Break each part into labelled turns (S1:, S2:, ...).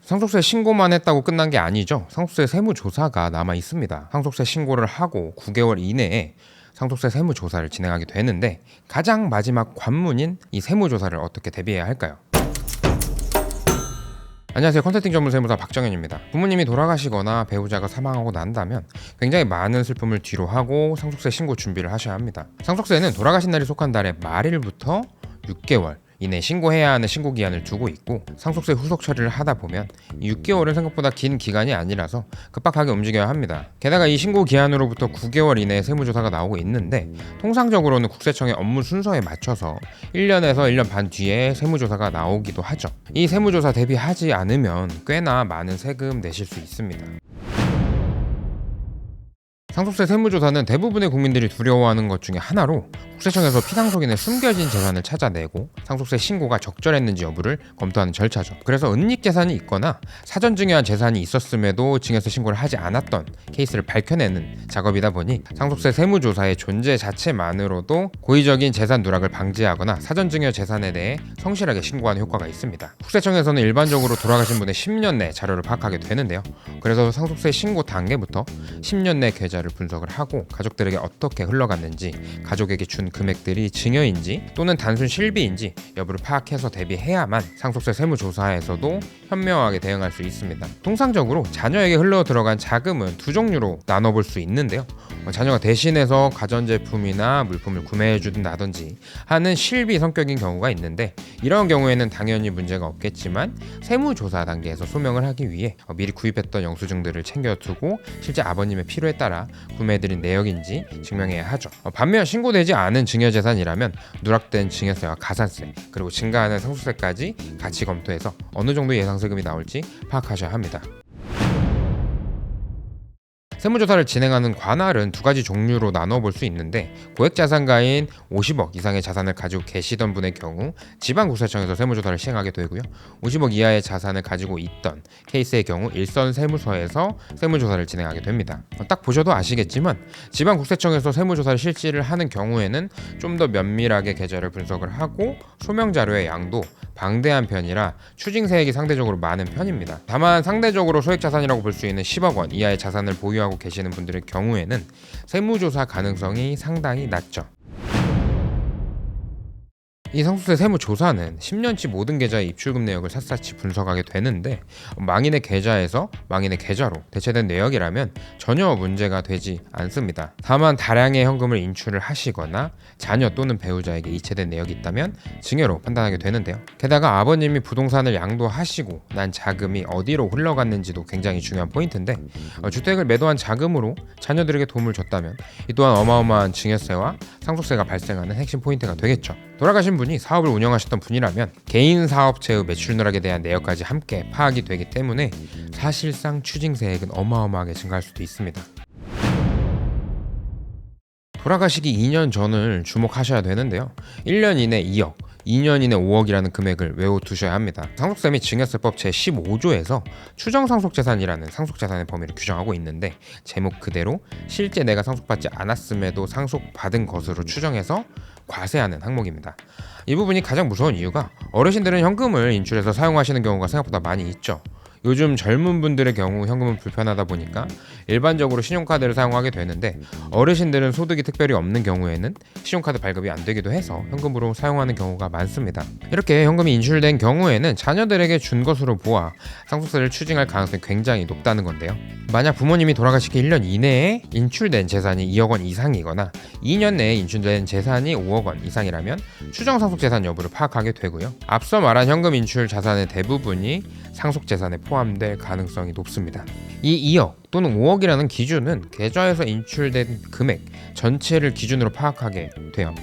S1: 상속세 신고만 했다고 끝난 게 아니죠. 상속세 세무조사가 남아 있습니다. 상속세 신고를 하고 9개월 이내에 상속세 세무조사를 진행하게 되는데 가장 마지막 관문인 이 세무조사를 어떻게 대비해야 할까요? 안녕하세요. 컨설팅 전문 세무사 박정현입니다. 부모님이 돌아가시거나 배우자가 사망하고 난다면 굉장히 많은 슬픔을 뒤로 하고 상속세 신고 준비를 하셔야 합니다. 상속세는 돌아가신 날이 속한 달의 말일부터 6개월 이내 신고해야 하는 신고기한을 두고 있고, 상속세 후속 처리를 하다 보면 6개월은 생각보다 긴 기간이 아니라서 급박하게 움직여야 합니다. 게다가 이 신고기한으로부터 9개월 이내에 세무조사가 나오고 있는데, 통상적으로는 국세청의 업무 순서에 맞춰서 1년에서 1년 반 뒤에 세무조사가 나오기도 하죠. 이 세무조사 대비하지 않으면 꽤나 많은 세금 내실 수 있습니다. 상속세 세무조사는 대부분의 국민들이 두려워하는 것 중에 하나로, 국세청에서 피상속인의 숨겨진 재산을 찾아내고 상속세 신고가 적절했는지 여부를 검토하는 절차죠. 그래서 은닉 재산이 있거나 사전 증여한 재산이 있었음에도 증여세 신고를 하지 않았던 케이스를 밝혀내는 작업이다 보니 상속세 세무조사의 존재 자체만으로도 고의적인 재산 누락을 방지하거나 사전 증여 재산에 대해 성실하게 신고하는 효과가 있습니다. 국세청에서는 일반적으로 돌아가신 분의 10년 내 자료를 파악하게 되는데요. 그래서 상속세 신고 단계부터 10년 내 계좌를 분석을 하고 가족들에게 어떻게 흘러갔는지, 가족에게 준 금액들이 증여인지 또는 단순 실비인지 여부를 파악해서 대비해야만 상속세 세무조사에서도 현명하게 대응할 수 있습니다. 통상적으로 자녀에게 흘러 들어간 자금은 두 종류로 나눠볼 수 있는데요. 자녀가 대신해서 가전제품이나 물품을 구매해 준다든지 하는 실비 성격인 경우가 있는데, 이런 경우에는 당연히 문제가 없겠지만 세무조사 단계에서 소명을 하기 위해 미리 구입했던 영수증들을 챙겨두고 실제 아버님의 필요에 따라 구매해드린 내역인지 증명해야 하죠. 반면 신고되지 않은 증여재산이라면 누락된 증여세와 가산세, 그리고 증가하는 상속세까지 같이 검토해서 어느 정도 예상세금이 나올지 파악하셔야 합니다. 세무조사를 진행하는 관할은 두 가지 종류로 나눠볼 수 있는데, 고액자산가인 50억 이상의 자산을 가지고 계시던 분의 경우 지방국세청에서 세무조사를 시행하게 되고요, 50억 이하의 자산을 가지고 있던 케이스의 경우 일선세무서에서 세무조사를 진행하게 됩니다. 딱 보셔도 아시겠지만 지방국세청에서 세무조사를 실시를 하는 경우에는 좀 더 면밀하게 계좌를 분석을 하고 소명자료의 양도 방대한 편이라 추징세액이 상대적으로 많은 편입니다. 다만 상대적으로 소액자산이라고 볼 수 있는 10억 원 이하의 자산을 보유하고 계시는 분들의 경우에는 세무조사 가능성이 상당히 낮죠. 이 상속세 세무조사는 10년치 모든 계좌의 입출금 내역을 샅샅이 분석하게 되는데, 망인의 계좌에서 망인의 계좌로 대체된 내역이라면 전혀 문제가 되지 않습니다. 다만 다량의 현금을 인출을 하시거나 자녀 또는 배우자에게 이체된 내역이 있다면 증여로 판단하게 되는데요. 게다가 아버님이 부동산을 양도하시고 난 자금이 어디로 흘러갔는지도 굉장히 중요한 포인트인데, 주택을 매도한 자금으로 자녀들에게 도움을 줬다면 이 또한 어마어마한 증여세와 상속세가 발생하는 핵심 포인트가 되겠죠. 돌아가신 분이 사업을 운영하셨던 분이라면 개인 사업체의 매출 누락에 대한 내역까지 함께 파악이 되기 때문에 사실상 추징세액은 어마어마하게 증가할 수도 있습니다. 돌아가시기 2년 전을 주목하셔야 되는데요. 1년 이내 2억, 2년 이내 5억이라는 금액을 외워두셔야 합니다. 상속세 및 증여세법 제15조에서 추정상속재산이라는 상속재산의 범위를 규정하고 있는데, 제목 그대로 실제 내가 상속받지 않았음에도 상속받은 것으로 추정해서 과세하는 항목입니다. 이 부분이 가장 무서운 이유가, 어르신들은 현금을 인출해서 사용하시는 경우가 생각보다 많이 있죠. 요즘 젊은 분들의 경우 현금은 불편하다 보니까 일반적으로 신용카드를 사용하게 되는데, 어르신들은 소득이 특별히 없는 경우에는 신용카드 발급이 안 되기도 해서 현금으로 사용하는 경우가 많습니다. 이렇게 현금이 인출된 경우에는 자녀들에게 준 것으로 보아 상속세를 추징할 가능성이 굉장히 높다는 건데요. 만약 부모님이 돌아가시기 1년 이내에 인출된 재산이 2억 원 이상이거나 2년 내에 인출된 재산이 5억 원 이상이라면 추정상속재산 여부를 파악하게 되고요. 앞서 말한 현금 인출 자산의 대부분이 상속재산에 포함될 가능성이 높습니다. 이 2억 또는 5억이라는 기준은 계좌에서 인출된 금액 전체를 기준으로 파악하게 돼요.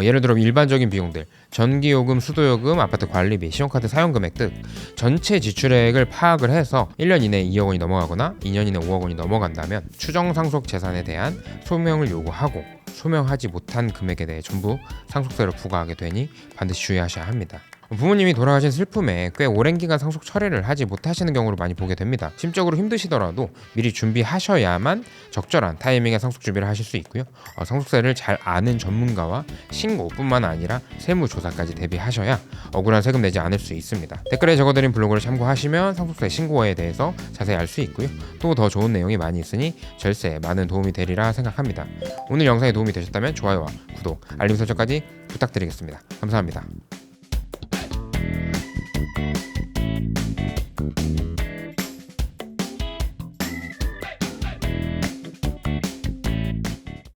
S1: 예를 들어 일반적인 비용들, 전기요금, 수도요금, 아파트 관리비, 신용카드 사용금액 등 전체 지출액을 파악을 해서 1년 이내에 2억 원이 넘어가거나 2년 이내 5억 원이 넘어간다면 추정상속 재산에 대한 소명을 요구하고, 소명하지 못한 금액에 대해 전부 상속세를 부과하게 되니 반드시 주의하셔야 합니다. 부모님이 돌아가신 슬픔에 꽤 오랜 기간 상속 처리를 하지 못하시는 경우를 많이 보게 됩니다. 심적으로 힘드시더라도 미리 준비하셔야만 적절한 타이밍에 상속 준비를 하실 수 있고요. 상속세를 잘 아는 전문가와 신고뿐만 아니라 세무조사까지 대비하셔야 억울한 세금 내지 않을 수 있습니다. 댓글에 적어드린 블로그를 참고하시면 상속세 신고에 대해서 자세히 알 수 있고요. 또 더 좋은 내용이 많이 있으니 절세에 많은 도움이 되리라 생각합니다. 오늘 영상이 도움이 되셨다면 좋아요와 구독, 알림 설정까지 부탁드리겠습니다. 감사합니다.